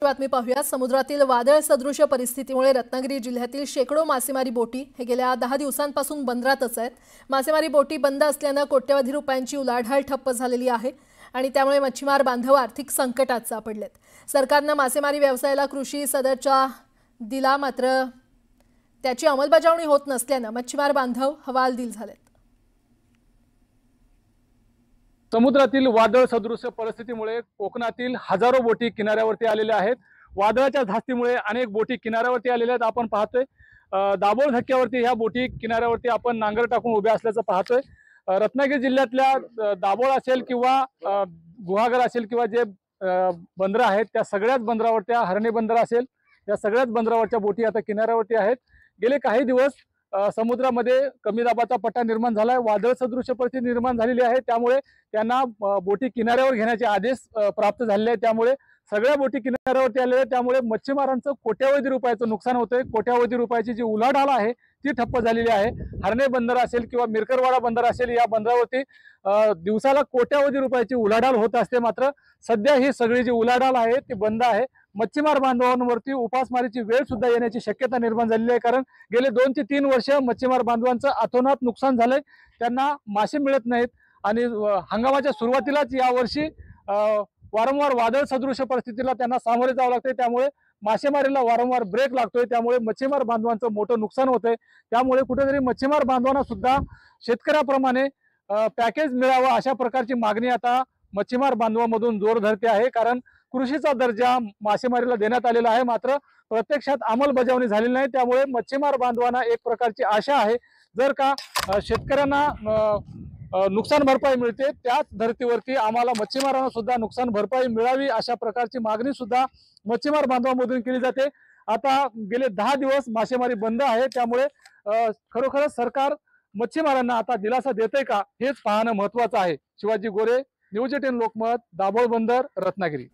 बातमी पाहूया। समुद्रातील वादळ सदृश परिस्थितीमुळे रत्नागिरी जिल्ह्यातील शेकडो मासेमारी बोटी हे गेल्या 10 दिवसांपासून बंदरातच आहेत। मासेमारी बोटी बंद असल्याने कोट्यवधी रुपयांची उलाढाल ठप्प झालेली आहे आणि त्यामुळे मच्छीमार बांधव आर्थिक संकटात सापडलेत। सरकारने मासेमारी व्यवसायाला कृषी सदर्जा दिला, मात्र त्याची अंमलबजावणी होत नसल्याने मच्छीमार बांधव हवालदिल झालेत। समुद्रातील वादळ सदृश परिस्थितीमुळे कोकणातील हजारो बोटी किनाऱ्यावरती आलेल्या आहेत। वादळाच्या धास्तीमुळे अनेक बोटी किनाऱ्यावरती आलेल्या आहेत। आपण पाहतोय दाभोळ धक्क्यावरती ह्या बोटी किनाऱ्यावरती आपण नांगर टाकून उभ्या असल्याचं पाहतोय। रत्नागिरी जिल्ह्यातल्या दाभोळ असेल किंवा गुहागर असेल किंवा जे बंदर आहेत त्या सगळ्याच बंदरावरती, हरणे बंदर असेल, या सगळ्याच बंदरावरच्या बोटी आता किनाऱ्यावरती आहेत। गेले काही दिवस समुद्रामध्ये कमी दाबाचा पट्टा निर्माण झालाय, वादळ सदृश परिस्थिती निर्माण झालेली आहे। त्यामुळे त्यांना बोटी किनाऱ्यावर घेण्याचे आदेश प्राप्त झालेले आहेत। त्यामुळे सगळ्या बोटी किनाऱ्यावरती आलेल्या आहेत। त्यामुळे मच्छीमारांचं कोट्यवधी रुपयाचं नुकसान होतंय। कोट्यवधी रुपयाची जी उलाढाल आहे ती ठप्प झालेली आहे। हरणे बंदर असेल किंवा मिरकरवाडा बंदर असेल, या बंदरावरती दिवसाला कोट्यवधी रुपयाची उलाढाल होत असते। मात्र सध्या ही सगळी जी उलाढाल आहे ती बंद आहे। मच्छीमार बांधवांवरती उपासमारीची वेळ सुद्धा येण्याची शक्यता निर्माण झालेली आहे, कारण गेले 2 ते 3 वर्ष मच्छीमार बांधवांचं अतोनात नुकसान झालंय। त्यांना मासे मिळत नाहीत आणि हंगामाच्या सुरुवातीलाच यावर्षी वारंवार वादळ सदृश परिस्थितीला त्यांना सामोरे जावं लागते। त्यामुळे मासेमारीला वारंवार ब्रेक लागतोय। त्यामुळे मच्छीमार बांधवांचं मोठं नुकसान होतंय। त्यामुळे कुठेतरी मच्छीमार बांधवांना सुद्धा शेतकऱ्याप्रमाणे पॅकेज मिळावं अशा प्रकारची मागणी आता मच्छीमार बांधवांमधून जोर धरते आहे, कारण कृषीचा दर्जा मासेमारीला देण्यात आलेला आहे, मात्र प्रत्यक्षात अंमलबजावणी झालेली नाही। त्यामुळे मच्छीमार बांधवांना एक प्रकारची आशा आहे, जर का शेतकऱ्यांना नुकसान भरपाई मिळते त्याच धर्तीवरती आम्हाला मच्छीमारांना सुद्धा नुकसान भरपाई मिळावी अशा प्रकारची मागणी सुद्धा मच्छीमार बांधवांमधून केली जाते। आता गेले 10 दिवस मासेमारी बंद आहे। त्यामुळे खरोखरच सरकार मच्छीमारांना आता दिलासा देते का हेच पाहणं महत्त्वाचं आहे। शिवाजी गोरे, न्यूज 18 लोकमत, दाभोळ बंदर, रत्नागिरी।